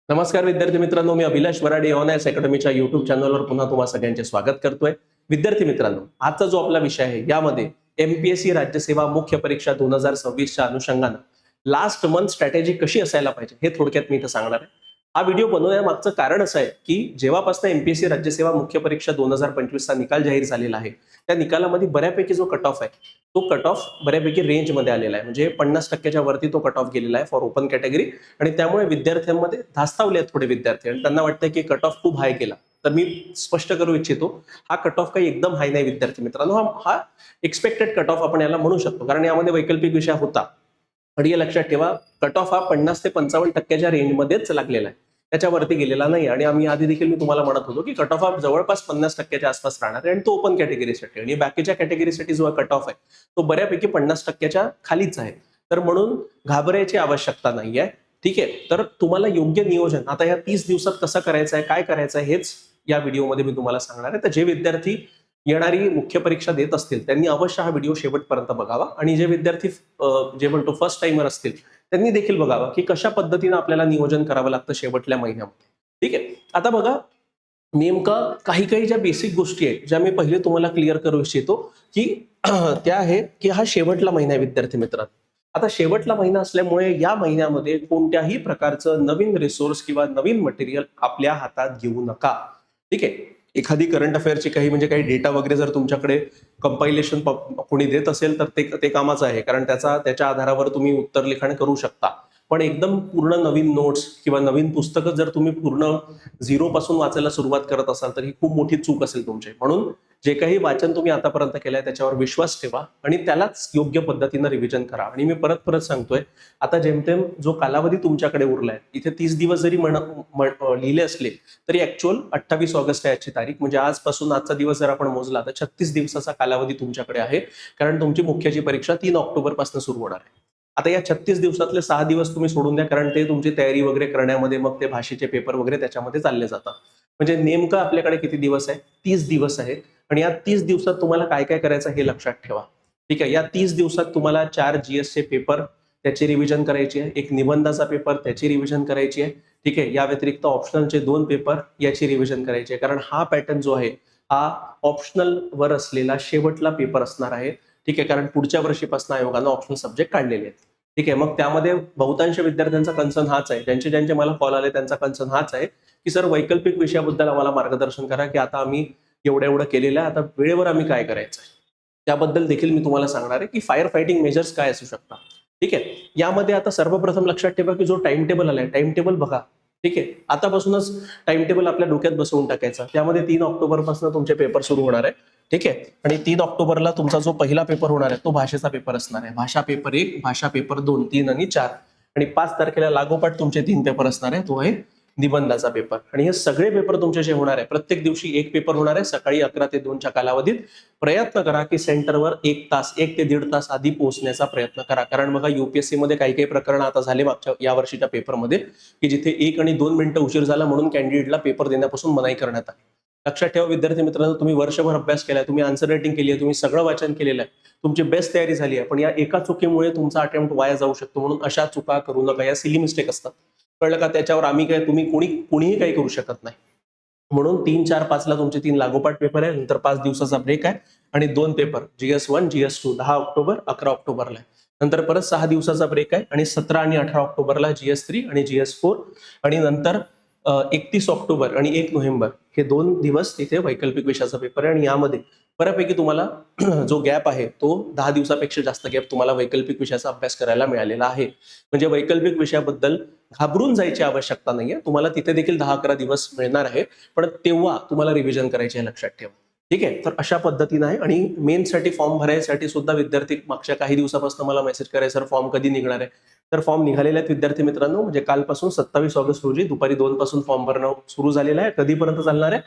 नमस्कार विद्यार्थी मित्रांनो, मी अभिलाष वराडे ऑनएस अकॅडमीच्या युट्यूब चॅनलवर पुन्हा तुम्हा सगळ्यांचे स्वागत करतोय. विद्यार्थी मित्रांनो, आजचा जो आपला विषय आहे यामध्ये एमपीएससी राज्यसेवा मुख्य परीक्षा 2026च्या अनुषंगानं लास्ट मंथ स्ट्रॅटेजी कशी असायला पाहिजे हे थोडक्यात मी इथं सांगणार आहे. हा व्हिडिओ बनवण्यामागचं कारण असं आहे की जेव्हापासून एमपीएससी राज्यसेवा मुख्य परीक्षा 2025चा निकाल जाहीर झालेला आहे, त्या निकालामध्ये बऱ्यापैकी जो कट ऑफ आहे तो कट ऑफ बऱ्यापैकी रेंजमध्ये आलेला आहे. म्हणजे 50%च्या वरती तो कट ऑफ गेलेला आहे फॉर ओपन कॅटेगरी. आणि त्यामुळे विद्यार्थ्यांमध्ये धास्तावले आहेत थोडे विद्यार्थी आणि त्यांना वाटतं की कट ऑफ खूप हाय केला. तर मी स्पष्ट करू इच्छितो, हा कट ऑफ काही एकदम हाय नाही विद्यार्थी मित्रांनो. हा एक्सपेक्टेड कट ऑफ आपण याला म्हणू शकतो, कारण यामध्ये वैकल्पिक विषय होता. आणि हे लक्षात ठेवा, कट ऑफ हा 50 ते 55%च्या रेंजमध्येच लागलेला आहे, त्याच्यावरती गेलेला नाही. आणि आम्ही आधी देखील मी तुम्हाला म्हणत होतो की कट ऑफ हा जवळपास 50%च्या आसपास राहणार आहे आणि तो ओपन कॅटेगरीसाठी. आणि बाकीच्या कॅटेगरीसाठी जो कट ऑफ आहे तो बऱ्यापैकी 50%च्या खालीच आहे. तर म्हणून घाबरायची आवश्यकता नाही आहे. ठीक आहे, तर तुम्हाला योग्य नियोजन आता या 30 दिवसात कसं करायचं आहे, काय करायचं आहे, हेच या व्हिडिओमध्ये मी तुम्हाला सांगणार आहे. तर जे विद्यार्थी येणारी मुख्य परीक्षा देत असतील त्यांनी अवश्य हा व्हिडिओ शेवटपर्यंत बघावा. आणि जे विद्यार्थी जे म्हणतो फर्स्ट टाइमर असतील त्यांनी देखील बघावा की कशा पद्धतीने आपल्याला नियोजन करावं लागतं शेवटल्या महिन्यामध्ये. ठीक आहे, आता बघा, नेमका काही काही ज्या बेसिक गोष्टी आहेत ज्या मी पहिले तुम्हाला क्लिअर करू इच्छितो की त्या आहे की हा शेवटला महिना आहे विद्यार्थी मित्रांनो. आता शेवटला महिना असल्यामुळे या महिन्यामध्ये कोणत्याही प्रकारचं नवीन रिसोर्स किंवा नवीन मटेरियल आपल्या हातात घेऊ नका. ठीक आहे, एखादी करंट अफेअरची काही डेटा वगैरे जर तुमच्याकडे कंपायलेशन कोणी देत असेल तर ते कामाचं आहे, कारण त्याच्या आधारावर तुम्ही उत्तर लिखाण करू शकता. पण एकदम पूर्ण नवीन नोट्स किंवा नवीन पुस्तकं जर तुम्ही पूर्ण झिरो पासून वाचायला सुरुवात करत असाल तर ही खूप मोठी चूक असेल तुमची. म्हणून जे काही वाचन तुम्ही आतापर्यंत केलंय त्याच्यावर विश्वास ठेवा आणि त्यालाच योग्य पद्धतीनं रिव्हिजन करा. आणि मी परत परत सांगतोय, आता जेमतेम जो कालावधी तुमच्याकडे उरलाय, इथे 30 दिवस जरी लिहिले असले तरी ऍक्च्युअल 28 ऑगस्ट आहे आजची तारीख. म्हणजे आजपासून आजचा दिवस जर आपण मोजला तर 36 दिवसाचा कालावधी तुमच्याकडे आहे, कारण तुमची मुख्याची परीक्षा 3 ऑक्टोबर पासून सुरू होणार आहे. आता या 36 दिवसातले 6 दिवस तुम्ही सोडून द्या, कारण ते तुमची तयारी वगैरे करण्यामध्ये, मग ते भाषेचे पेपर वगैरे त्याच्यामध्ये चालले जातात. म्हणजे नेमकं आपल्याकडे किती दिवस आहे? 30 दिवस आहे. आणि या 30 दिवसात तुम्हाला काय काय करायचं हे लक्षात ठेवा. ठीक आहे, या 30 दिवसात तुम्हाला 4 GS चे पेपर त्याची रिव्हिजन करायची आहे, एक निबंधाचा पेपर त्याची रिव्हिजन करायची आहे. ठीक आहे, या व्यतिरिक्त ऑप्शनलचे 2 पेपर याची रिव्हिजन करायची आहे, कारण हा पॅटर्न जो आहे हा ऑप्शनल वर असलेला शेवटला पेपर असणार आहे. ठीक आहे, कारण पुढच्या वर्षीपासून आयोगानं ऑप्शनल सब्जेक्ट काढलेले आहेत. ठीक आहे, मग त्यामध्ये बहुतांश विद्यार्थ्यांचा कन्सर्न हाच आहे, ज्यांचे मला कॉल आले त्यांचा कन्सर्न हाच आहे की सर वैकल्पिक विषयाबद्दल आम्हाला मार्गदर्शन करा, की आता आम्ही एवढं केलेलं आहे, आता वेळेवर आम्ही काय करायचं आहे. त्याबद्दल देखील मी तुम्हाला सांगणार आहे की फायर फायटिंग मेजर्स काय असू शकतात. ठीक आहे, यामध्ये आता सर्वप्रथम लक्षात ठेवा की जो टाइम टेबल आलाय, टाइम टेबल बघा. ठीक आहे, आतापासूनच टाइम टेबल आपल्या डोक्यात बसवून टाकायचा. त्यामध्ये 3 ऑक्टोबर पासून तुमचे पेपर सुरू होणार आहे. ठीक आहे, आणि 3 ऑक्टोबरला तुमचा जो पहिला पेपर होणार आहे तो भाषेचा पेपर असणार आहे. भाषा पेपर 1, भाषा पेपर 2, 3 आणि 4. आणि 5 तारखेला लागोपाठ तुमचे 3 पेपर असणार आहे, तो आहे निबंधाचा पेपर. आणि हे सगळे पेपर तुमचे जे होणार आहे, प्रत्येक दिवशी एक पेपर होणार आहे. सकाळी 11 ते 2च्या कालावधीत प्रयत्न करा की सेंटरवर 1 ते 1.5 तास आधी पोहोचण्याचा प्रयत्न करा. कारण बघा, युपीएससी मध्ये काही प्रकरण आता झाले मागच्या या वर्षीच्या पेपरमध्ये की जिथे 1 आणि 2 मिनिटं उशीर झाला म्हणून कॅन्डिडेटला पेपर देण्यापासून मनाई करण्यात आली. लक्षात ठेवा विद्यार्थी मित्रांनो, तुम्ही वर्षभर अभ्यास केलाय, तुम्ही आन्सर रायटिंग केली आहे, तुम्ही सगळं वाचन केलेलं आहे, तुमची बेस्ट तयारी झाली आहे, पण या एका चुकीमुळे तुमचा अटेम्प्ट वाया जाऊ शकतो. म्हणून अशा चुका करू नका. या सिली मिस्टेक असतात, कळलं का? त्याच्यावर आम्ही काय, तुम्ही कोणीही काही करू शकत नाही. म्हणून 3, 4, 5ला तुमचे 3 लागोपाठ पेपर आहे, नंतर 5 दिवसाचा ब्रेक आहे आणि 2 पेपर GS1 GS2 10 ऑक्टोबर 11 ऑक्टोबरला आहे. नंतर परत 6 दिवसाचा ब्रेक आहे आणि 17 आणि 18 ऑक्टोबरला GS3 आणि GS4. आणि नंतर 31 ऑक्टोबर आणि 1 नोव्हेंबर हे 2 दिवस तिथे वैकल्पिक विषयाचा पेपर आहे. आणि यामध्ये बऱ्यापैकी तुम्हाला जो गॅप आहे तो 10 दिवसापेक्षा जास्त गॅप तुम्हाला वैकल्पिक विषयाचा अभ्यास करायला मिळालेला आहे. म्हणजे वैकल्पिक विषयाबद्दल घाबरून जायची आवश्यकता नाहीये. तुम्हाला तिथे देखील 10-11 दिवस मिळणार आहे, पण तेव्हा तुम्हाला रिव्हिजन करायची आहे, लक्षात ठेवा. ठीक आहे, तर अशा पद्धतीने आहे. आणि मेनसाठी फॉर्म भरायसाठी सुद्धा विद्यार्थी मागच्या काही दिवसापासून मला मेसेज करायचा, सर फॉर्म कधी निघणार आहे? तर फॉर्म निघालेले आहेत विद्यार्थी मित्रांनो. म्हणजे कालपासून 27 ऑगस्ट रोजी दुपारी 2 पासून फॉर्म भरणं सुरू झालेलं आहे. कधीपर्यंत चालणार आहे?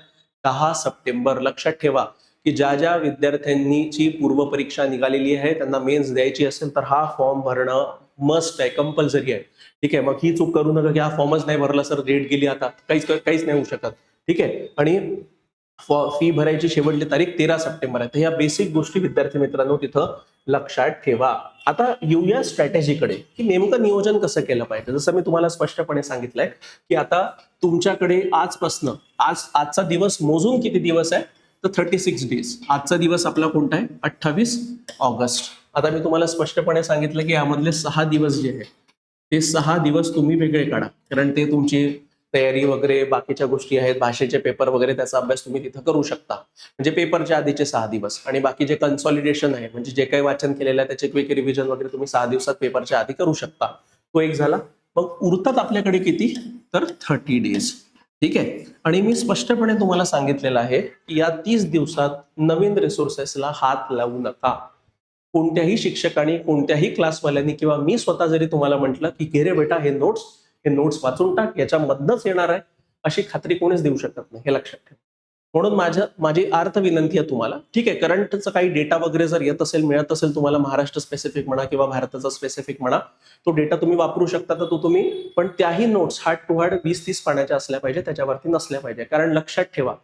10 सप्टेंबर. लक्षात ठेवा की ज्या विद्यार्थ्यांची पूर्वपरीक्षा निघालेली आहे, त्यांना मेन्स द्यायची असेल तर हा फॉर्म भरणं मस्ट आहे, कंपल्सरी आहे. ठीक आहे, मग ही चूक करू नका की हा फॉर्मच नाही भरला सर, डेट गेली, आता काहीच नाही होऊ शकत. ठीक आहे, आणि फी भरायची शेवटची तारीख 13 सप्टेंबर आहे. तर या बेसिक गोष्टी विद्यार्थी मित्रांनो तिथं लक्षात ठेवा. आता येऊया स्ट्रॅटेजीकडे, की नेमकं नियोजन कसं केलं पाहिजे. जसं मी तुम्हाला स्पष्टपणे सांगितलंय की आता तुमच्याकडे आजचा दिवस मोजून किती दिवस आहे, तर 36 डेज. आजचा दिवस आपला कोणता आहे, 28 ऑगस्ट. आता मी तुम्हाला स्पष्टपणे सांगितलं की यामधले 6 दिवस जे आहे ते 6 दिवस तुम्ही वेगळे काढा, कारण ते तुमची तयारी वगैरे बाकीच्या गोष्टी आहेत, भाषेचे पेपर वगैरे, त्याचा अभ्यास तुम्ही तिथं करू शकता. म्हणजे पेपरच्या आधीचे 6 दिवस आणि बाकी जे कन्सॉलिडेशन आहे, म्हणजे जे काही वाचन केलेलं आहे त्याचे क्विक रिव्हिजन वगैरे तुम्ही 6 दिवसात पेपरच्या आधी करू शकता. तो एक झाला. मग उरतात आपल्याकडे किती, तर 30 डेज. ठीक आहे. आणि मी स्पष्टपणे तुम्हाला सांगितलेलं आहे की या 30 दिवसात नवीन रिसोर्सेसला हात लावू नका. कोणत्याही शिक्षकांनी, कोणत्याही क्लासवाल्यांनी किंवा मी स्वतः जरी तुम्हाला म्हटलं की घे रे बेटा हे नोट्स वाचून टाक, याच्यामधनच येणार आहे, अशी खात्री कोणीच देऊ शकत नाही, हे लक्षात ठेवा. म्हणून माझी अर्थ विनंती आहे तुम्हाला, ठीक आहे, करंटचा काही डेटा वगैरे जर येत असेल, मिळत असेल तुम्हाला, महाराष्ट्र स्पेसिफिक म्हणा किंवा भारताचा स्पेसिफिक म्हणा, तो डेटा तुम्ही वापरू शकता. तर तो तुम्ही, पण त्याही नोट्स हार्ड टू हार्ड 20-30 पानाच्या असल्या पाहिजे, त्याच्यावरती नसल्या पाहिजे. कारण लक्षात ठेवा,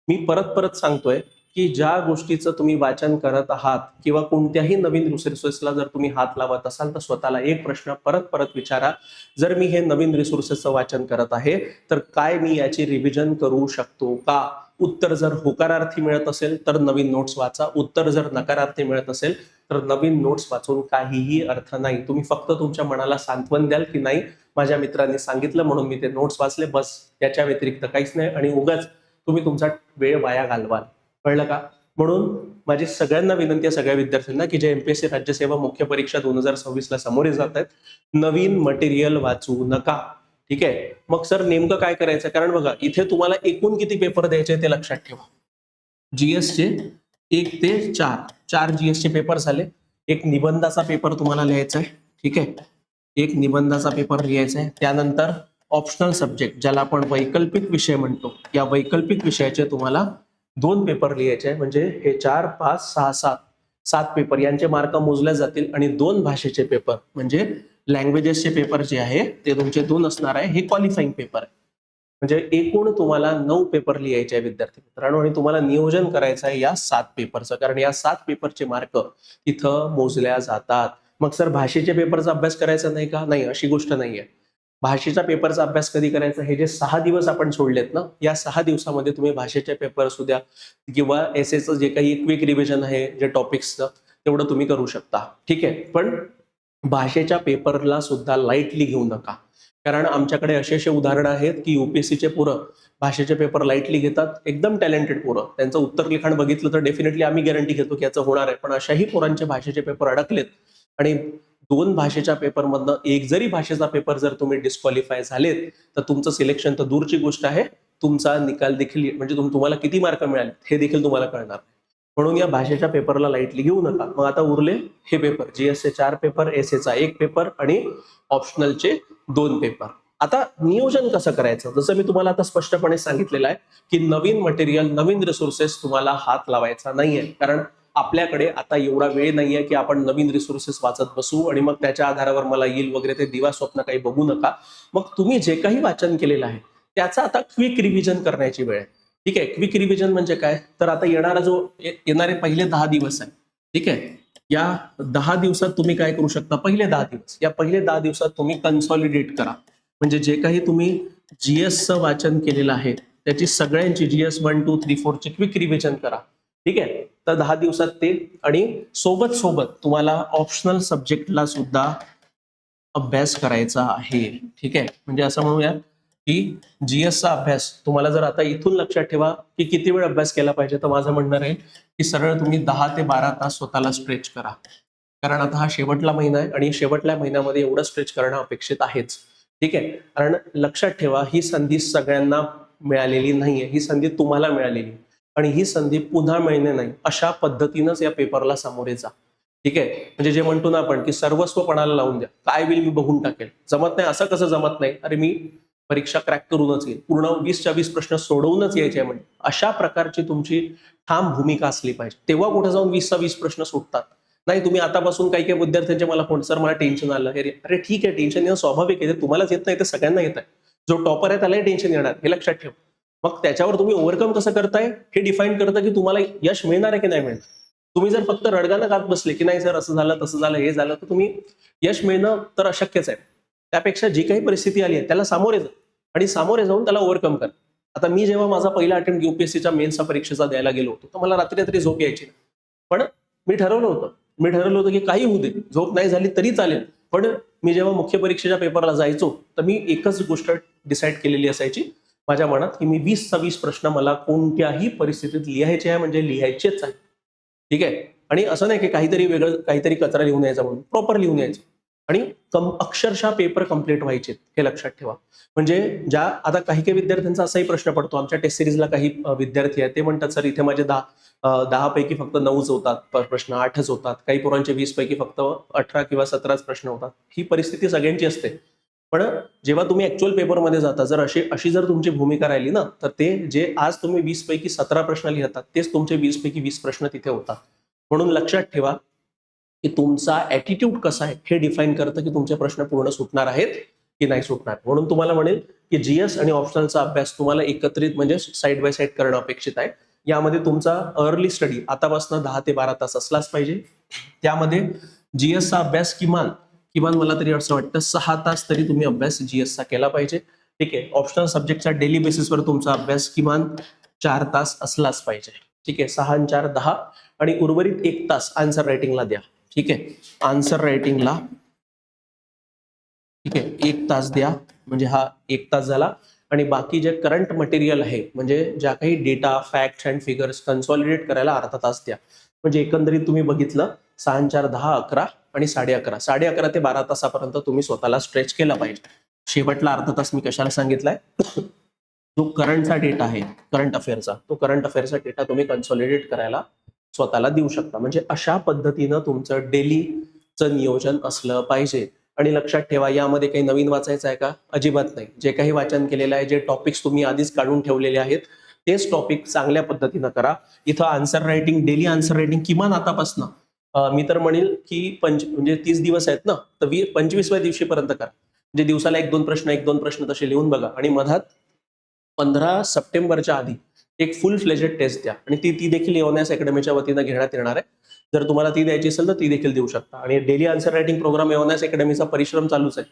मी परत परत सांगतोय की ज्या गोष्टीचं तुम्ही वाचन करत आहात किंवा कोणत्याही नवीन रिसोर्सेसला जर तुम्ही हात लावत असाल, तर स्वतःला एक प्रश्न परत परत विचारा, जर मी हे नवीन रिसोर्सेसचं वाचन करत आहे तर काय मी याची रिव्हिजन करू शकतो का? उत्तर जर होकारार्थी मिळत असेल तर नवीन नोट्स वाचा, उत्तर जर नकारार्थी मिळत असेल तर नवीन नोट्स वाचून काहीही अर्थ नाही. तुम्ही फक्त तुमच्या मनाला सांत्वन द्याल की नाही, माझ्या मित्रांनी सांगितलं म्हणून मी ते नोट्स वाचले, बस, याच्या व्यतिरिक्त काहीच नाही. आणि उगाच तुम्ही तुमचा वेळ वाया घालवाल. कळलं का? म्हणून माझी सगळ्यांना विनंती आहे, सगळ्या विद्यार्थ्यांना, की जे एमपीएससी राज्यसेवा मुख्य परीक्षा 2026 ला सामोरे जात आहेत, नवीन मटेरियल वाचू नका. ठीक आहे. मग सर नेमकं काय करायचं, कारण बघा इथे तुम्हाला एकूण किती पेपर द्यायचे ते लक्षात ठेवा. जीएसचे 1 ते 4 जीएसचे पेपर झाले. एक निबंधाचा पेपर तुम्हाला लिहायचा आहे. ठीक आहे. एक निबंधाचा पेपर लिहायचा आहे. त्यानंतर ऑप्शनल सब्जेक्ट, ज्याला आपण वैकल्पिक विषय म्हणतो, या वैकल्पिक विषयाचे तुम्हाला 2 पेपर लिहायचे आहे. म्हणजे हे 4, 5, 6, 7 पेपर यांचे मार्क मोजले जातील. आणि 2 भाषेचे पेपर म्हणजे लँग्वेजेसचे पेपर जे आहे ते तुमचे 2 असणार आहे. हे क्वालिफाईंग पेपर आहे. म्हणजे एकूण तुम्हाला 9 पेपर लिहायचे आहे विद्यार्थी मित्रांनो, आणि तुम्हाला नियोजन करायचं आहे या 7 पेपरचं, कारण या 7 पेपरचे मार्क तिथं मोजल्या जातात. मग सर भाषेच्या पेपरचा अभ्यास करायचा नाही का? नाही, अशी गोष्ट नाहीये. भाषेच्या पेपरचा अभ्यास कधी करायचा, हे जे 6 दिवस आपण सोडलेत ना, या 6 दिवसामध्ये तुम्ही भाषेचे पेपर असू द्या किंवा एसएचं जे काही क्विक रिव्हिजन आहे, जे टॉपिक्सचं, तेवढं तुम्ही करू शकता. ठीक आहे. पण भाषेच्या पेपरला सुद्धा लाईटली घेऊ नका, कारण आमच्याकडे असे उदाहरणं आहेत की युपीएससीचे पोरं भाषेचे पेपर लाईटली घेतात, एकदम टॅलेंटेड पोरं. त्यांचं उत्तर लिखाण बघितलं तर डेफिनेटली आम्ही गॅरंटी घेतो की याचं होणार आहे. पण अशाही पोरांचे भाषेचे पेपर अडकलेत. आणि 2 भाषेच्या पेपरमधनं एक जरी भाषेचा पेपर जर तुम्ही डिस्क्वालिफाय झालेत, तर तुमचं सिलेक्शन तर दूरची गोष्ट आहे, तुमचा निकाल देखील, म्हणजे तुम्हाला किती मार्क मिळाले हे देखील तुम्हाला कळणार. म्हणून या भाषेच्या पेपरला लाईटली घेऊ नका. मग आता उरले हे पेपर, जीएसचे 4 पेपर, एसएचा 1 पेपर आणि ऑप्शनलचे 2 पेपर. आता नियोजन कसं करायचं, जसं मी तुम्हाला आता स्पष्टपणे सांगितलेलं आहे की नवीन मटेरियल, नवीन रिसोर्सेस तुम्हाला हात लावायचा नाहीये. कारण आपल्याकडे आता एवढा वेळ नाहीये की आपण नवीन रिसोर्सेस वाचत बसू आणि मग त्याच्या आधारावर मला येईल वगैरे, ते दिवा स्वप्न काही बघू नका. मग तुम्ही जे काही वाचन केलेलं आहे त्याचा आता क्विक रिव्हिजन करण्याची वेळ आहे. ठीक आहे. क्विक रिव्हिजन म्हणजे काय, तर आता येणारे पहिले 10 दिवस आहे. ठीक आहे. या 10 दिवसात तुम्ही काय करू शकता, पहिले 10 दिवस, या पहिले 10 दिवसात तुम्ही कन्सॉलिडेट करा. म्हणजे जे काही तुम्ही जीएसचं वाचन केलेलं आहे त्याची सगळ्यांची जीएस 1, 2, 3, 4 ची क्विक रिव्हिजन करा. ठीक आहे. तर 10 दिवसात ते, आणि सोबत तुम्हाला ऑप्शनल सब्जेक्टला सुद्धा अभ्यास करायचा आहे. ठीक आहे. म्हणजे असं म्हणूया की जीएसचा अभ्यास तुम्हाला, जर आता इथून लक्षात ठेवा की किती वेळ अभ्यास केला पाहिजे, तर माझं म्हणणं आहे की सरळ तुम्ही 10 ते 12 तास स्वतःला स्ट्रेच करा. कारण आता हा शेवटला महिना आहे आणि शेवटल्या महिन्यामध्ये एवढं स्ट्रेच करणं अपेक्षित आहेच. ठीक आहे. कारण लक्षात ठेवा, ही संधी सगळ्यांना मिळालेली नाहीये, ही संधी तुम्हाला मिळालेली, आणि ही संधी पुन्हा मिळणे नाही, अशा पद्धतीनंच या पेपरला सामोरे जा. ठीक आहे. म्हणजे जे म्हणतो ना आपण की सर्वस्व पणाला लावून द्या, काय होईल मी बघून टाकेल. जमत नाही असं कसं जमत नाही, अरे मी परीक्षा क्रॅक करूनच येईल, पूर्ण 20च्या 20 प्रश्न सोडवूनच यायचे, म्हणजे अशा प्रकारची तुमची ठाम भूमिका असली पाहिजे. तेव्हा कुठे जाऊन 20चा 20 प्रश्न सुटतात. नाही, तुम्ही आतापासून काही विद्यार्थ्यांचे मला फोन, सर मला टेन्शन आलं, अरे ठीक आहे, टेन्शन येणं स्वाभाविक आहे, तुम्हालाच येत नाही तर सगळ्यांना येत आहे. जो टॉपर आहे त्यालाही टेन्शन येणार, हे लक्षात ठेवा. मग त्याच्यावर तुम्ही ओव्हरकम कसं करताय हे डिफाईन करतं की तुम्हाला यश मिळणार आहे की नाही मिळणार. तुम्ही जर फक्त रडगाणं गात बसले की नाही सर असं झालं तसं झालं हे झालं, तर तुम्ही यश मिळणं तर अशक्यच आहे. त्यापेक्षा जी काही परिस्थिती आली आहे त्याला सामोरे जा आणि सामोरे जाऊन त्याला ओव्हरकम कर. आता मी जेव्हा माझा पहिला अटेम्प्ट युपीएससीच्या मेन्सच्या परीक्षेचा द्यायला गेलो होतो, तर मला रात्री रात्री झोप यायची नाही. पण मी ठरवलं होतं की काही होऊ दे, झोप नाही झाली तरी चालेल. पण मी जेव्हा मुख्य परीक्षेच्या पेपरला जायचो, तर मी एकच गोष्ट डिसाईड केलेली असायची माझ्या मनात, की मी 20चा 20 प्रश्न मला कोणत्याही परिस्थितीत लिहायचे आहे म्हणजे लिहायचेच आहे. ठीक आहे. आणि असं नाही की काहीतरी वेगळं काहीतरी कचरा लिहून यायचा म्हणून, प्रॉपर लिहून यायचं. आणि अक्षरशः पेपर कम्प्लीट व्हायचे हे लक्षात ठेवा. म्हणजे ज्या आता काही काही विद्यार्थ्यांचा असाही प्रश्न पडतो. आमच्या टेस्ट सिरीजला काही विद्यार्थी आहेत, ते म्हणतात सर इथे माझे 10 पैकी फक्त 9च होतात प्रश्न, 8च होतात. काही पोरांचे 20 पैकी फक्त 18 किंवा 17च प्रश्न होतात. ही परिस्थिती सगळ्यांची असते. पण जेव्हा तुम्ही ऍक्च्युअल पेपरमध्ये जाता, जर अशी जर तुमची भूमिका राहिली ना, तर ते जे आज तुम्ही 20 पैकी 17 प्रश्न लिहितात, तेच तुमचे 20 पैकी 20 प्रश्न तिथे होतात. म्हणून लक्षात ठेवा की तुमचा ऍटिट्यूड कसा आहे हे डिफाईन करतं की तुमचे प्रश्न पूर्ण सुटणार आहेत की नाही सुटणार. म्हणून तुम्हाला म्हणेल की जीएस आणि ऑप्शनलचा अभ्यास तुम्हाला एकत्रित म्हणजे साईड बाय साईड करणं अपेक्षित आहे. यामध्ये तुमचा अर्ली स्टडी आतापासून 10 ते 12 तास असलाच पाहिजे. त्यामध्ये जीएसचा अभ्यास किमान मला तरी असं वाटतं 6 तास तरी तुम्ही अभ्यास जीएसचा केला पाहिजे. ठीक आहे. ऑप्शनल सब्जेक्टचा डेली बेसिसवर तुमचा अभ्यास किमान 4 तास असलाच पाहिजे. ठीक आहे. 6 आणि 4 10 आणि उर्वरित 1 तास आन्सर रायटिंगला द्या. ठीक आहे. आन्सर रायटिंगला ठीक आहे 1 तास द्या, म्हणजे हा 1 तास झाला. आणि बाकी जे करंट मटेरियल आहे म्हणजे ज्या काही data facts and figures consolidate करायला अर्धा तास द्या. म्हणजे एकंदरीत तुम्ही बघितलं 6 आणि 4 10 11 आणि 11:30 11:30 ते 12 तासापर्यंत तुम्ही स्वतःला स्ट्रेच केला पाहिजे. शेवटला अर्धा तास मी कशाला सांगितलाय, जो करंटचा डेटा आहे करंट अफेअरचा डेटा तुम्ही कन्सॉलिडेट करायला स्वतःला देऊ शकता. म्हणजे अशा पद्धतीनं तुमचं डेलीचं नियोजन असलं पाहिजे. आणि लक्षात ठेवा, यामध्ये काही नवीन वाचायचं आहे का? अजिबात नाही. जे काही वाचन केलेलं आहे, जे टॉपिक्स तुम्ही आधीच काढून ठेवलेले आहेत, तेच टॉपिक चांगल्या पद्धतीनं करा. इथं answer writing, daily answer writing किमान आतापासनं मी तर म्हणेल की म्हणजे 30 दिवस आहेत ना, तर 25व्या दिवशीपर्यंत करा. म्हणजे दिवसाला 1-2 प्रश्न 1-2 प्रश्न तसे लिहून बघा. आणि मधात 15 सप्टेंबरच्या आधी एक फुल फ्लेजेड टेस्ट द्या. आणि ती देखील एओनएस अकॅडमीच्या वतीनं घेण्यात येणार आहे. जर तुम्हाला ती द्यायची असेल तर ती देखील देऊ शकता. आणि डेली आन्सर रायटिंग प्रोग्राम एओनएस अकॅडमीचा परिश्रम चालूच आहे.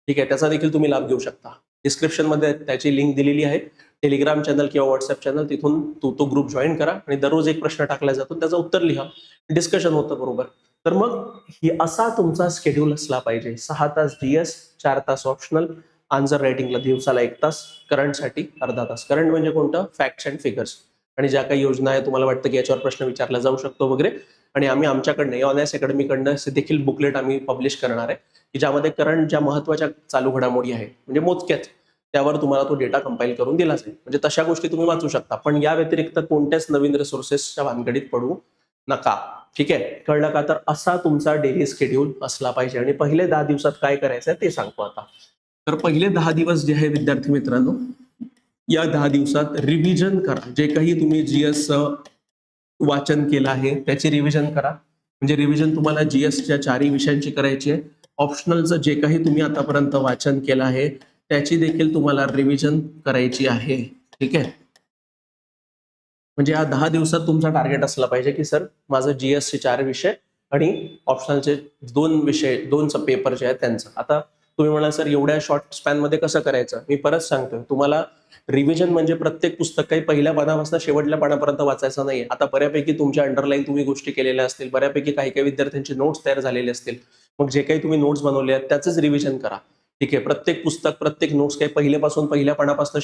ठीक आहे. त्याचा देखील तुम्ही लाभ घेऊ शकता. डिस्क्रिप्शनमध्ये त्याची लिंक दिलेली आहे. टेलिग्राम चॅनल किंवा व्हॉट्सअप चॅनल, तिथून तो ग्रुप जॉईन करा आणि दररोज एक प्रश्न टाकला जातो, त्याचं उत्तर लिहा, डिस्कशन होतं बरोबर. तर मग ही असा तुमचा शेड्यूल असला पाहिजे. 6 तास जीएस, 4 तास ऑप्शनल, आन्सर रायटिंगला दिवसाला 1 तास, करंटसाठी अर्धा तास. करंट म्हणजे कोणतं? Facts and figures. आणि ज्या काही योजना आहे तुम्हाला वाटतं की याच्यावर प्रश्न विचारला जाऊ शकतो वगैरे. आणि आम्ही आमच्याकडनं एओनएस अकॅडमीकडनं देखील बुकलेट आम्ही पब्लिश करणार आहे, की ज्यामध्ये करंट ज्या महत्वाच्या चालू घडामोडी आहे म्हणजे मोजक्याच, त्यावर तुम्हाला तो डेटा कंपाईल करून दिला जाईल. म्हणजे तशा गोष्टी तुम्ही वाचू शकता. पण या व्यतिरिक्त कोणत्याच नवीन रिसोर्सेसच्या भानगडीत पडू नका. ठीक आहे. कळलं का? तर असा तुमचा डेली शेड्यूल असला पाहिजे. आणि पहिले 10 दिवसात काय करायचं ते सांगतो आता. तर पहिले 10 दिवस जे आहे विद्यार्थी मित्रांनो, या 10 दिवसात रिव्हिजन करा. जे काही तुम्ही जीएस वाचन केलं आहे त्याची रिव्हिजन करा. म्हणजे रिव्हिजन तुम्हाला जीएसच्या 4ही विषयांची करायची आहे. ऑप्शनलचं जे काही तुम्ही आतापर्यंत वाचन केलं आहे त्याची देखील तुम्हाला रिव्हिजन करायची आहे. ठीक आहे. म्हणजे या 10 दिवसात तुमचा टार्गेट असला पाहिजे की सर माझं जीएसचे 4 विषय आणि ऑप्शनलचे 2 विषय 2 पेपर जे आहेत त्यांचं. आता तुम्ही म्हणाल सर एवढ्या शॉर्ट स्पॅनमध्ये कसं करायचं? मी परत सांगतोय तुम्हाला, रिव्हिजन म्हणजे प्रत्येक पुस्तक काही पहिल्या पानापासून शेवटल्या पानापर्यंत वाचायचं नाही. आता बऱ्यापैकी तुमच्या अंडरलाईन तुम्ही गोष्टी केलेल्या असतील, बऱ्यापैकी काही काही विद्यार्थ्यांची नोट्स तयार झालेले असतील. मग जे काही तुम्ही नोट्स बनवले आहेत त्याचंच रिव्हिजन करा. ठीक आहे. प्रत्येक पुस्तक प्रत्येक नोट्स काही पहिल्या पानापासून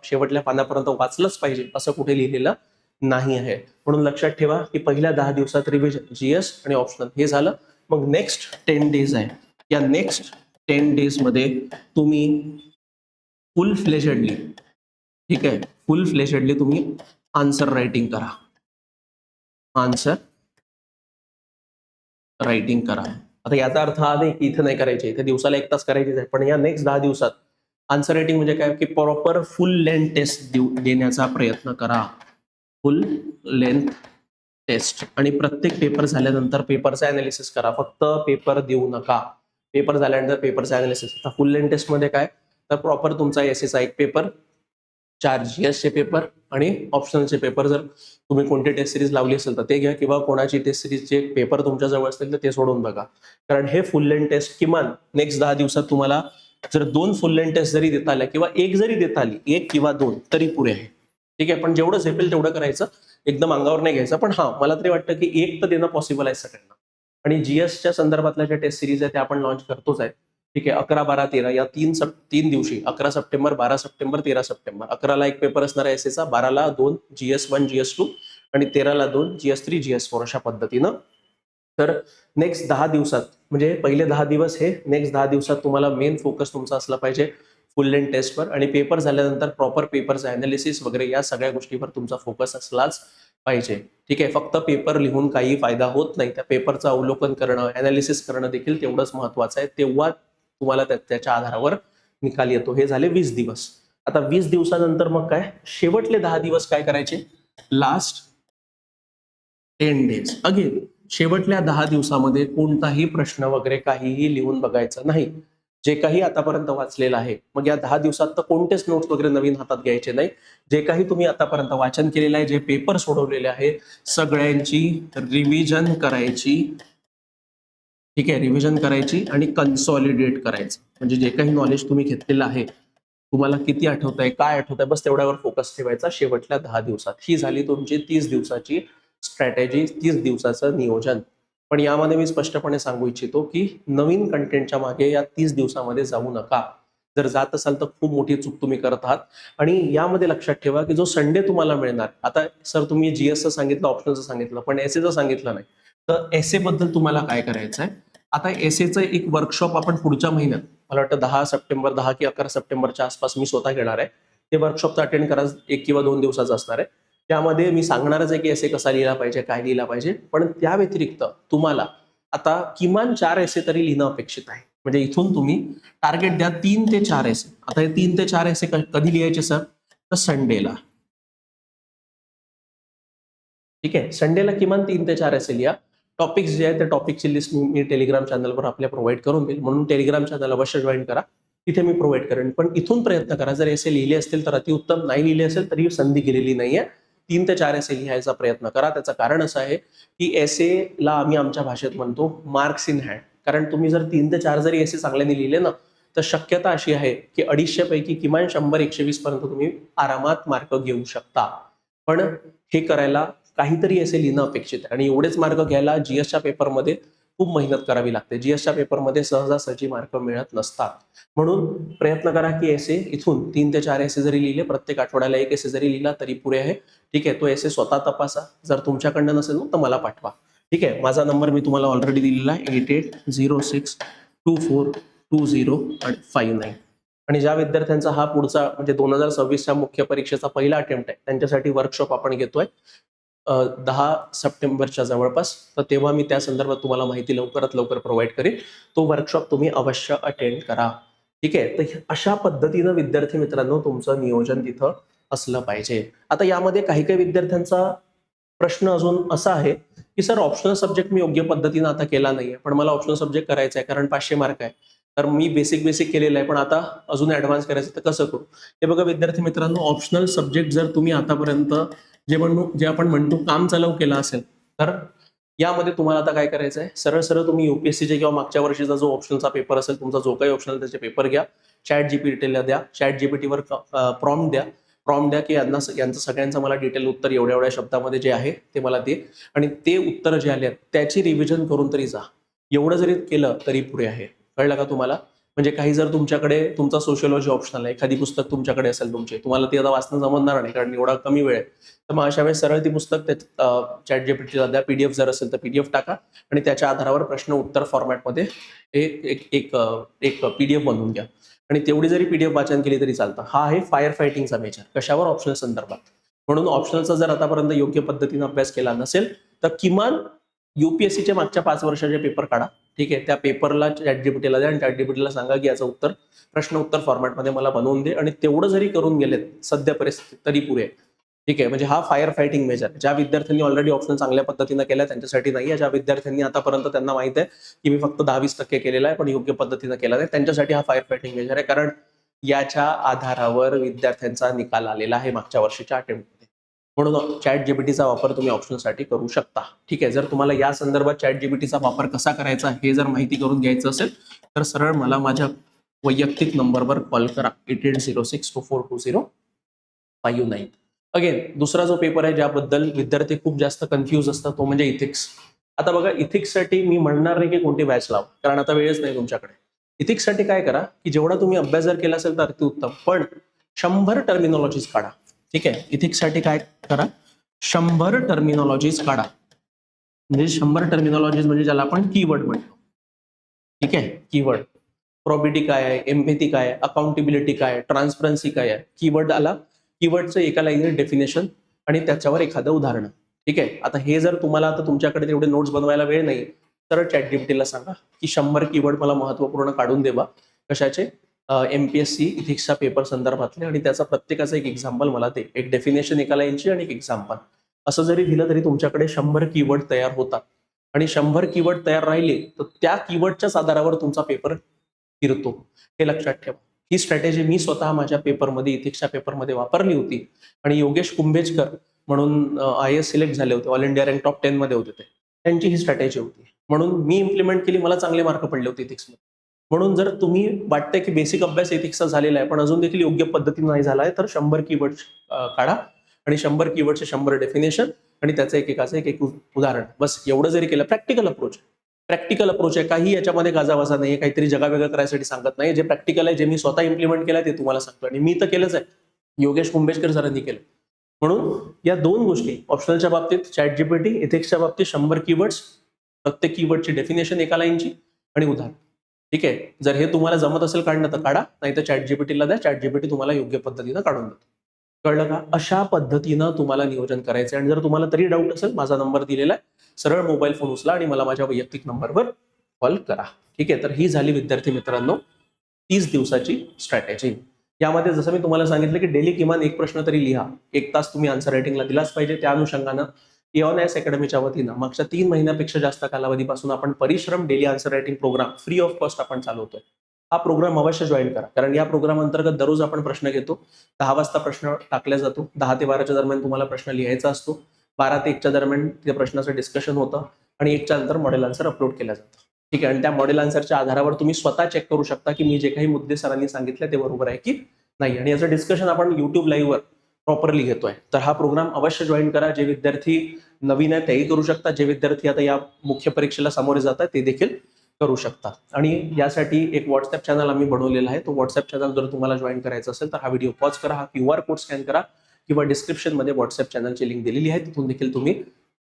शेवटल्या पानापर्यंत वाचलंच पाहिजे असं कुठे लिहिलेलं नाही आहे. म्हणून लक्षात ठेवा की पहिल्या 10 दिवसात रिव्हिजन, जीएस आणि ऑप्शनल हे झालं. मग नेक्स्ट 10 डेज आहे. या नेक्स्ट 10 डेज मध्ये तुम्ही फुल फ्लेजेडली, ठीक आहे, फुल फ्लेजेडली तुम्ही आन्सर रायटिंग करा. आन्सर रायटिंग करा. आता याचा अर्थ हा नाही की इथं नाही करायचे, इथे दिवसाला 1 तास करायचीच आहे. पण या नेक्स्ट 10 दिवसात आन्सर रायटिंग म्हणजे काय की प्रॉपर फुल लेंथ टेस्ट देण्याचा प्रयत्न करा. Full length test. आणि प्रत्येक पेपर झाल्यानंतर पेपरचं अनालिसिस करा. फक्त पेपर देऊ नका. पेपर झाल्यानंतर पेपरचं अनालिसिस. आता फुल लेंथ टेस्ट मध्ये काय, तर प्रॉपर तुमचा एसएचा एक पेपर, 4 जीएसचे पेपर आणि ऑप्शनलचे पेपर. जर तुम्ही कोणती टेस्ट सिरीज लावली असेल तर ते घ्या, किंवा कोणाची टेस्ट सिरीजचे पेपर तुमच्या जवळ असतील तर ते सोडून बघा. कारण हे फुल लेंथ टेस्ट किमान नेक्स्ट 10 दिवसात तुम्हाला जर 2 फुल लेंथ टेस्ट जरी देता आल्या किंवा एक जरी देता आली, 1 किंवा 2 तरी पुरे आहे. ठीक आहे, पण जेवढं झेपेल तेवढं करायचं, एकदम अंगावर नाही घ्यायचं. पण हा, मला तरी वाटतं की एक तर देणं पॉसिबल आहे सगळ्यांना. आणि जीएसच्या संदर्भातल्या ज्या टेस्ट सिरीज आहे त्या आपण लॉन्च करतोच आहे. ठीक आहे, 11, 12, 13 या 3 दिवशी, 11 सप्टेंबर, 12 सप्टेंबर, 13 सप्टेंबर. 11ला एक पेपर असणार आहे एसएचा, 12ला 2 GS1 GS2 आणि 13ला 2 GS3 GS4 अशा पद्धतीनं. तर नेक्स्ट 10 दिवसात, म्हणजे पहिले 10 दिवस हे, नेक्स्ट 10 दिवसात तुम्हाला मेन फोकस तुमचा असला पाहिजे फुल लेंथ टेस्टवर. आणि पेपर झाल्यानंतर प्रॉपर पेपरचं अनालिसिस वगैरे या सगळ्या गोष्टीवर तुमचा फोकस असलाच पाहिजे. ठीक आहे, फक्त पेपर लिहून काही फायदा होत नाही. त्या पेपरचं अवलोकन करणं, अनालिसिस करणं देखील तेवढंच महत्वाचं आहे. तेव्हा तुम्हाला त्याच्या आधारावर निकाल येतो. हे झाले 20 दिवस. आता 20 दिवसानंतर मग काय, शेवटले 10 दिवस काय करायचे, लास्ट 10 डेज. अगेन शेवटल्या 10 दिवसामध्ये कोणताही प्रश्न वगैरे काहीही लिहून बघायचं नाही. जे काही आतापर्यंत वाचलेलं आहे, मग या 10 दिवसात तर कोणतेच नोट्स वगैरे नवीन हातात घ्यायचे नाही. जे काही तुम्ही आतापर्यंत वाचन केलेलं आहे, जे पेपर सोडवलेले आहे, सगळ्यांची रिव्हिजन करायची. ठीक आहे, रिव्हिजन करायची आणि कन्सॉलिडेट करायचं. म्हणजे जे काही नॉलेज तुम्ही घेतलेलं आहे, तुम्हाला किती आठवत आहे, काय आठवत आहे, बस तेवढ्यावर फोकस ठेवायचा शेवटल्या 10 दिवसात. ही झाली तुमची 30 दिवसाची स्ट्रॅटेजी, 30 दिवसाचं नियोजन. पण यामध्ये मी स्पष्टपणे सांगू इच्छितो की नवीन कंटेंटच्या मागे या 30 दिवसामध्ये जाऊ नका. जर जात असाल तर खूप मोठी चूक तुम्ही करत आहात. आणि यामध्ये लक्षात ठेवा की जो संडे तुम्हाला मिळणार, आता सर तुम्ही जीएसचं सांगितलं, ऑप्शनचं सांगितलं, पण एसएचं सांगितलं नाही. तर एसए बद्दल तुम्हाला काय करायचं आहे, आता एसएचं एक वर्कशॉप आपण पुढच्या महिन्यात, मला वाटतं 10 सप्टेंबर, 10 की 11 सप्टेंबरच्या आसपास मी स्वतः घेणार आहे. ते वर्कशॉप अटेंड करा, 1 किंवा 2 दिवसाचं असणार आहे. त्यामध्ये मी सांगणारच आहे की एसे कसा लिहिला पाहिजे, काय लिहिला पाहिजे. पण त्या व्यतिरिक्त तुम्हाला आता किमान 4 एसे तरी लिहिणं अपेक्षित आहे. म्हणजे इथून तुम्ही टार्गेट द्या 3 ते 4 एसे. आता हे 3 ते 4 एसे कधी लिहायचे सर, तर संडेला. ठीक आहे, संडेला किमान 3 ते 4 एसे लिहा. टॉपिक्स जे आहे त्या टॉपिकची लिस्ट मी टेलिग्राम चॅनलवर आपल्या प्रोव्हाइड करून देईल, म्हणून टेलिग्राम चॅनल अवश्य जॉईन करा. तिथे मी प्रोव्हाइड करेन. पण इथून प्रयत्न करा, जर एसे लिहिले असतील तर अतिउत्तम, नाही लिहिले असेल तरी संधी गेलेली नाहीये. 3 ते 4 एसे लिहायचा प्रयत्न करा. त्याचं कारण असं आहे की एसेला आम्ही आमच्या भाषेत म्हणतो मार्क्स इन हँड. कारण तुम्ही जर 3 ते 4 जरी एसे चांगल्याने लिहिले ना, तर शक्यता अशी आहे की 250 पैकी किमान 100-120 पर्यंत तुम्ही आरामात मार्क घेऊ शकता. पण हे करायला काहीतरी एसे लिहिणं अपेक्षित आहे. आणि एवढेच मार्क घ्यायला जीएसच्या पेपरमध्ये खूप मेहनत करावी लागते. जीएसच्या पेपरमध्ये सहजासहजी मार्क मिळत नसतात. म्हणून प्रयत्न करा की एसे इथून 3 ते 4 एसे जरी लिहिले, प्रत्येक आठवड्याला एक एसे जरी लिहिला तरी पुरे आहे. ठीक आहे, तो एसे स्वतः तपासा. जर तुमच्याकडनं नसेल तर मला पाठवा. ठीक आहे, माझा नंबर मी तुम्हाला ऑलरेडी दिलेला आहे, 8806242059. आणि ज्या विद्यार्थ्यांचा हा पुढचा म्हणजे 2026च्या मुख्य परीक्षेचा पहिला अटेम्प्ट आहे, त्यांच्यासाठी वर्कशॉप आपण घेतोय 10 सप्टेंबरच्या जवळपास. तर तेव्हा मी त्या संदर्भात तुम्हाला माहिती लवकरात लवकर प्रोव्हाइड करेन. तो वर्कशॉप तुम्ही अवश्य अटेंड करा. ठीक आहे, तर अशा पद्धतीनं विद्यार्थी मित्रांनो तुमचं नियोजन तिथं असलं पाहिजे. आता यामध्ये काही काही विद्यार्थ्यांचा प्रश्न अजून असा आहे की सर ऑप्शनल सब्जेक्ट मी योग्य पद्धतीनं आता केला नाहीये, पण मला ऑप्शनल सब्जेक्ट करायचा आहे कारण 500 मार्क आहे. तर मी बेसिक केलेलं आहे, पण आता अजून ऍडव्हान्स करायचं तर कसं करू. हे बघा विद्यार्थी मित्रांनो, ऑप्शनल सब्जेक्ट जर तुम्ही आतापर्यंत जे आपण म्हणतो काम चालव केला असेल, तर यामध्ये तुम्हाला आता काय करायचं आहे, सरळ सरळ तुम्ही युपीएससीचे किंवा मागच्या वर्षीचा जो ऑप्शनचा पेपर असेल तुमचा, जो काही ऑप्शनल त्याचे पेपर घ्या, चॅट जीपीटीला द्या, चॅट जीपीटीवर प्रॉम्प्ट द्या की यांचं सगळ्यांचं मला डिटेल उत्तर एवढ्या एवढ्या शब्दामध्ये जे आहे ते मला दे, आणि ते उत्तर जे आले त्याची रिव्हिजन करून तरी जा. एवढं जरी केलं तरी पुरे आहे. कळलं का तुम्हाला. म्हणजे काही जर तुमच्याकडे तुमचा सोशियोलॉजी ऑप्शनल आहे, एखादी पुस्तक तुमच्याकडे असेल तुमचे, तुम्हाला ती आता वाचणं जमणार नाही कारण एवढा कमी वेळ आहे, तर मग अशा वेळेस सरळ ती पुस्तक चॅट जीपीटीला द्या. पीडीएफ जर असेल तर पीडीएफ टाका आणि त्याच्या आधारावर प्रश्न उत्तर फॉर्मॅटमध्ये एक पीडीएफ बनवून घ्या. आणि तेवढी जरी पीडीएफ वाचन केली तरी चालतं. हा आहे फायर फायटिंगचा मेजर. कशावर, ऑप्शनल संदर्भात. म्हणून ऑप्शनलचा जर आतापर्यंत योग्य पद्धतीने अभ्यास केला नसेल तर किमान युपीएससीच्या मागच्या 5 वर्षाचे पेपर काढा. ठीक आहे, त्या पेपरला चॅट जीपीटीला द्या आणि चॅट जीपीटीला सांगा की याचं उत्तर प्रश्न उत्तर फॉर्मॅटमध्ये मला बनवून दे. आणि तेवढं जरी करून गेलेत सध्या परिस्थितीत तरी पुरे. ठीक आहे, म्हणजे हा फायर फायटिंग मेजर ज्या विद्यार्थ्यांनी ऑलरेडी ऑप्शन चांगल्या पद्धतीने केल्या त्यांच्यासाठी नाही आहे. ज्या विद्यार्थ्यांनी आतापर्यंत त्यांना माहित आहे की मी फक्त 10-20% केलेला आहे पण योग्य पद्धतीने केला नाही, त्यांच्यासाठी हा फायर फायटिंग मेजर आहे. कारण याच्या आधारावर विद्यार्थ्यांचा निकाल आलेला आहे मागच्या वर्षीच्या अटेम्प्टमध्ये. म्हणून चॅट जीपीटीचा वापर तुम्ही ऑप्शनसाठी करू शकता. ठीक आहे, जर तुम्हाला या संदर्भात चॅट जीपीटीचा वापर कसा करायचा हे जर माहिती करून घ्यायचं असेल तर सरळ मला माझ्या वैयक्तिक नंबरवर कॉल करा 8806242059. अगेन दुसरा जो पेपर आहे ज्याबद्दल विद्यार्थी खूप जास्त कन्फ्यूज असतात तो म्हणजे इथिक्स. आता बघा, इथिक्ससाठी मी म्हणणार नाही की कोणती बॅच लावा, कारण आता वेळच नाही तुमच्याकडे. इथिक्ससाठी काय करा की जेवढा तुम्ही अभ्यास जर केला असेल तर अतिउत्तम, पण 100 टर्मिनॉलॉजीज काढा. ठीक आहे, इथिक्ससाठी काय करा, 100 टर्मिनॉलॉजीज काढा. म्हणजे 100 टर्मिनॉलॉजीज म्हणजे ज्याला आपण कीवर्ड म्हणतो. ठीक आहे, कीवर्ड प्रॉबिलिटी काय आहे, एम्पॅथी काय आहे, अकाउंटेबिलिटी काय आहे, ट्रान्सपरन्सी काय आहे. कीवर्ड आला, कीवर्डचं एका लाईनवर डेफिनेशन आणि त्याच्यावर एखादं उदाहरण. ठीक आहे, आता हे जर तुम्हाला आता तुमच्याकडे तेवढे नोट्स बनवायला वेळ नाही तर चॅट जीपीटीला सांगा की 100 कीवर्ड मला महत्वपूर्ण काढून देवा. कशाचे? एमपीएससी इथिक्सच्या पेपर संदर्भातले, आणि त्याचा प्रत्येकाचा एक एक्झाम्पल मला दे. एक डेफिनेशन एका लाईनची आणि एक एक्झाम्पल. असं जरी दिलं तरी तुमच्याकडे 100 कीवर्ड तयार होतात, आणि 100 कीवर्ड तयार राहिले तर त्या कीवर्डच्याच आधारावर तुमचा पेपर फिरतो. हे लक्षात ठेवा. ही स्ट्रॅटेजी मी स्वतः माझ्या पेपरमध्ये, इथिक्सच्या पेपरमध्ये वापरली होती, आणि योगेश कुंभेजकर म्हणून IAS सिलेक्ट झाले होते, ऑल इंडिया रँक टॉप 10 मध्ये होते ते, त्यांची ही स्ट्रॅटेजी होती. म्हणून मी इम्प्लिमेंट केली, मला चांगले मार्क पडले होते इथिक्समध्ये. म्हणून जर तुम्ही वाटतंय की बेसिक अभ्यास इथिक्सचा झालेला आहे पण अजून देखील योग्य पद्धतीने नाही झाला आहे तर 100 कीवर्ड काढा, आणि 100 कीवर्डचे 100 डेफिनेशन आणि त्याचं एकेकाचं एक उदाहरण. बस एवढं जरी केलं, प्रॅक्टिकल अप्रोच आहे. काही याच्यामध्ये गाजावाजा नाही, काहीतरी जगावेगळं करायसाठी सांगत नाही. जे प्रॅक्टिकल आहे, जे मी स्वतः इम्प्लिमेंट केलं ते तुम्हाला सांगतो, आणि मी तर केलंच आहे, योगेश कुंभेजकर सरांनी केलं. म्हणून या दोन गोष्टी, ऑप्शनलच्या बाबतीत चॅट जीपीटी, इथिक्सच्या बाबतीत 100 कीवर्ड्स, प्रत्येक कीवर्डची डेफिनेशन एका लाईनची आणि उदाहरण. ठीक आहे, जर हे तुम्हाला जमत असेल काढणं तर काढा, नाही तर चॅट जीपीटीला द्या, चॅट जीपीटी तुम्हाला योग्य पद्धतीनं काढून देतो. कळलं का? अशा पद्धतीनं तुम्हाला नियोजन करायचं. आणि जर तुम्हाला तरी डाऊट असेल, माझा नंबर दिलेला आहे, सरळ मोबाईल फोन उचला आणि मला माझ्या वैयक्तिक नंबरवर कॉल करा. ठीक आहे, तर ही झाली विद्यार्थी मित्रांनो 30 दिवसाची स्ट्रॅटेजी. यामध्ये जसं मी तुम्हाला सांगितलं की डेली किमान एक प्रश्न तरी लिहा, 1 तास तुम्ही आन्सर रायटिंगला दिलाच पाहिजे. त्या अनुषंगानं एऑनएस अकॅडमीच्या वतीनं मागच्या 3 महिन्यापेक्षा जास्त कालावधीपासून आपण Parishram daily answer writing program free of cost आपण चालवतोय. हा प्रोग्राम अवश्य जॉईन करा, कारण या प्रोग्राम अंतर्गत दररोज आपण प्रश्न घेतो. 10 वाजता प्रश्न टाकला जातो, 10 ते 12च्या दरम्यान तुम्हाला प्रश्न लिहायचा असतो, 12 ते 1च्या दरम्यान त्या प्रश्नाचं डिस्कशन होतं, आणि 1च्या नंतर मॉडेल आन्सर अपलोड केलं जातं. ठीक आहे, आणि त्या मॉडेल आन्सरच्या आधारावर तुम्ही स्वतः चेक करू शकता की मी जे काही मुद्दे सरांनी सांगितले ते बरोबर आहे की नाही, आणि याचं डिस्कशन आपण युट्यूब लाईव्हवर प्रॉपरली घेतोय. तर हा प्रोग्राम अवश्य जॉईन करा. जे विद्यार्थी नवीन आहेत तेही करू शकतात, जे विद्यार्थी आता या मुख्य परीक्षेला सामोरे जातात ते देखील करू शकता. आणि यासाठी एक व्हॉट्सअप चॅनल आम्ही बनवलेला आहे. तो व्हॉट्सअप चॅनल जर तुम्हाला जॉईन करायचं असेल तर हा व्हिडिओ पॉज करा, हा QR कोड स्कॅन करा, किंवा डिस्क्रिप्शनमध्ये व्हॉट्सअप चॅनलची लिंक दिलेली आहे, तिथून देखील तुम्ही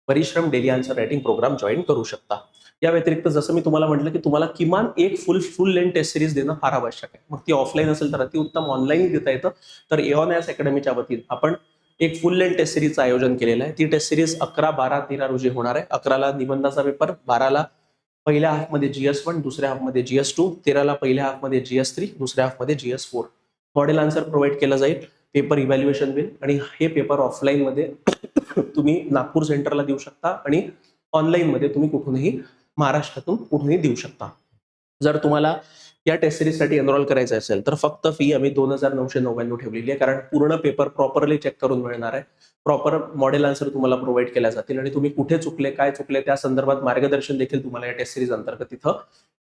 Parishram daily answer writing program join करू शकता. या व्यतिरिक्त जसं मी तुम्हाला म्हटलं की तुम्हाला किमान एक फुल लेंथ टेस्ट सिरीज देणं फार आवश्यक आहे. मग ती ऑफलाईन असेल तर अतिउत्तम, ऑनलाईन देता येतं. तर एऑनएस अकॅडमीच्या वतीने आपण एक फुल लेंथ टेस्ट सिरीजचं आयोजन केलेलं आहे. ती टेस्ट सिरीज 11, 12, 13 रोजी होणार आहे. 11ला निबंधाचा पेपर, 12ला पहिल्या हाफमध्ये GS1, दुसऱ्या हाफमध्ये GS2, 13ला पहिल्या हाफमध्ये GS3, दुसऱ्या हाफमध्ये GS4. मॉडेल आन्सर प्रोव्हाइड केलं जाईल, पेपर इव्हॅल्युएशन होईल, आणि हे पेपर ऑफलाईन मध्ये तुम्ही नागपूर सेंटरला देऊ शकता, आणि ऑनलाईन मध्ये तुम्ही कुठूनही महाराष्ट्रातून कुठेही देऊ शकता. जर तुम्हाला या टेस्ट सिरीजसाठी एनरोल करायचं असेल तर फक्त फी आम्ही 2,999 ठेवलेली आहे, कारण पूर्ण पेपर प्रॉपरली चेक करून मिळणार आहे. प्रॉपर मॉडेल आन्सर तुम्हाला प्रोव्हाइड केल्या जातील, आणि तुम्ही कुठे चुकले, काय चुकले त्या संदर्भात मार्गदर्शन देखील तुम्हाला या टेस्ट सिरीज अंतर्गत तिथं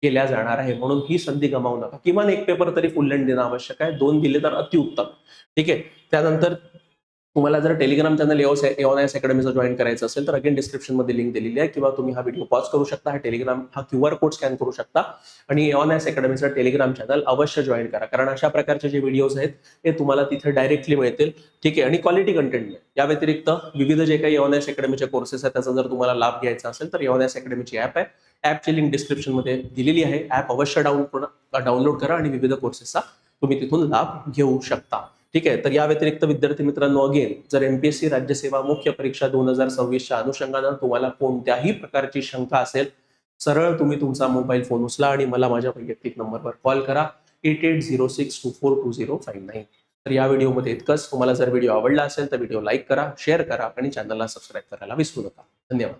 केल्या जाणार आहे. म्हणून ही संधी गमावू नका. किमान एक पेपर तरी फुल लेंथ देणं आवश्यक आहे. 2 दिले तर अतिउत्तम. ठीक आहे, त्यानंतर तुम्हाला जर टेलिग्राम चॅनल एऑनएस अकॅडमीचं जॉईन करायचं असेल तर अगेन डिस्क्रिप्शनमध्ये लिंक दिलेली आहे, किंवा तुम्ही हा व्हिडिओ पॉज करू शकता, हा QR कोड स्कॅन करू शकता, आणि एऑनएस अकॅडमीचं टेलिग्राम चॅनल अवश्य जॉईन करा, कारण अशा प्रकारचे जे व्हिडिओज आहेत ते तुम्हाला तिथे डायरेक्टली मिळतील. ठीक आहे, आणि क्वालिटी कंटेंट मिळेल. या व्यतिरिक्त विविध जे काही एऑनएस अकॅडमीचे कोर्सेस आहेत त्याचा जर तुम्हाला लाभ घ्यायचा असेल तर एऑनएस अकॅडमीची ॲप आहे, ॲपची लिंक डिस्क्रिप्शनमध्ये दिलेली आहे. ॲप अवश्य डाउनलोड करा आणि विविध कोर्सेसचा तुम्ही तिथून लाभ घेऊ शकता. ठीक आहे, तर या व्यतिरिक्त विद्यार्थी मित्रांनो, अगेन जर एमपीएससी राज्यसेवा मुख्य परीक्षा 2026च्या अनुषंगानं तुम्हाला कोणत्याही प्रकारची शंका असेल, सरळ तुम्ही तुमचा मोबाईल फोन उचला आणि मला माझ्या वैयक्तिक नंबरवर कॉल करा 8806242059. तर या व्हिडिओमध्ये इतकंच. तुम्हाला जर व्हिडिओ आवडला असेल तर व्हिडिओ लाईक करा, शेअर करा, आणि चॅनलला सबस्क्राईब करायला विसरू नका. धन्यवाद.